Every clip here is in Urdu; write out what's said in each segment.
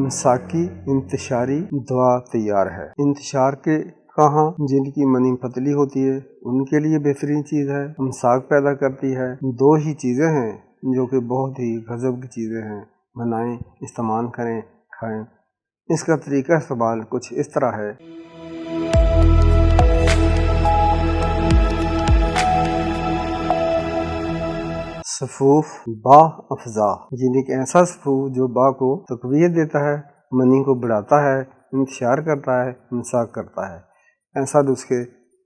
مساکی انتشاری دوا تیار ہے۔ انتشار کے کہاں جن کی منی پتلی ہوتی ہے ان کے لیے بہترین چیز ہے، امساک پیدا کرتی ہے۔ دو ہی چیزیں ہیں جو کہ بہت ہی غضب کی چیزیں ہیں، بنائیں، استعمال کریں، کھائیں۔ اس کا طریقہ استعمال کچھ اس طرح ہے۔ صفوف با افزا، یعنی ایک ایسا صفوف جو با کو تقویت دیتا ہے، منی کو بڑھاتا ہے، انتشار کرتا ہے، امساک کرتا ہے۔ ایسا نسخے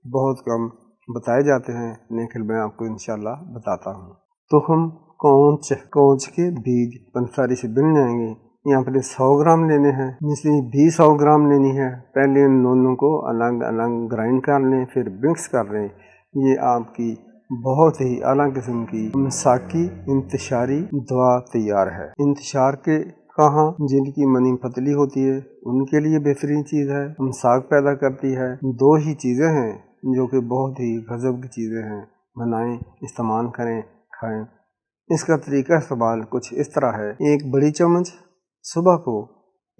بہت کم بتائے جاتے ہیں، لیکن میں آپ کو انشاءاللہ بتاتا ہوں۔ تخم کونچ کے بیج پنساری سے بن جائیں گے۔ یہاں پر 100 گرام لینے ہیں، مثلی بھی 100 گرام لینی ہے۔ پہلے ان دونوں کو الگ الگ گرائنڈ کر لیں، پھر مکس کر لیں۔ یہ آپ کی بہت ہی اعلیٰ قسم کی مساکی انتشاری دوا تیار ہے۔ انتشار کے کہاں جن کی منی پتلی ہوتی ہے ان کے لیے بہترین چیز ہے، امساک پیدا کرتی ہے۔ دو ہی چیزیں ہیں جو کہ بہت ہی غضب کی چیزیں ہیں، بنائیں، استعمال کریں، کھائیں۔ اس کا طریقہ استعمال کچھ اس طرح ہے۔ 1 بڑی چمچ صبح کو،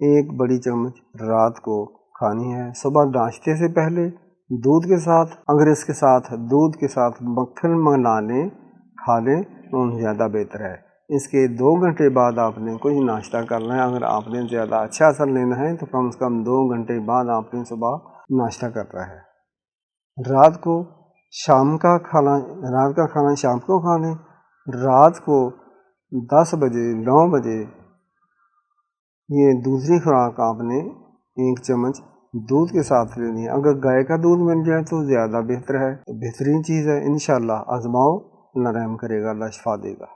1 بڑی چمچ رات کو کھانی ہے۔ صبح ناشتے سے پہلے دودھ کے ساتھ، اگر اس کے ساتھ دودھ کے ساتھ مکھن ملا لیں، کھا لیں تو زیادہ بہتر ہے۔ اس کے 2 گھنٹے بعد آپ نے کوئی ناشتہ کرنا ہے۔ اگر آپ نے زیادہ اچھا اثر لینا ہے تو کم سے کم 2 گھنٹے بعد آپ نے صبح ناشتہ کرنا ہے۔ رات کو رات کا کھانا شام کو کھا لیں۔ رات کو 10 بجے 9 بجے یہ دوسری خوراک آپ نے 1 چمچ دودھ کے ساتھ لینی ہے۔ اگر گائے کا دودھ مل جائے تو زیادہ بہتر ہے، بہترین چیز ہے۔ انشاءاللہ آزماؤ، اللہ رحم کرے گا، اللہ شفا دے گا۔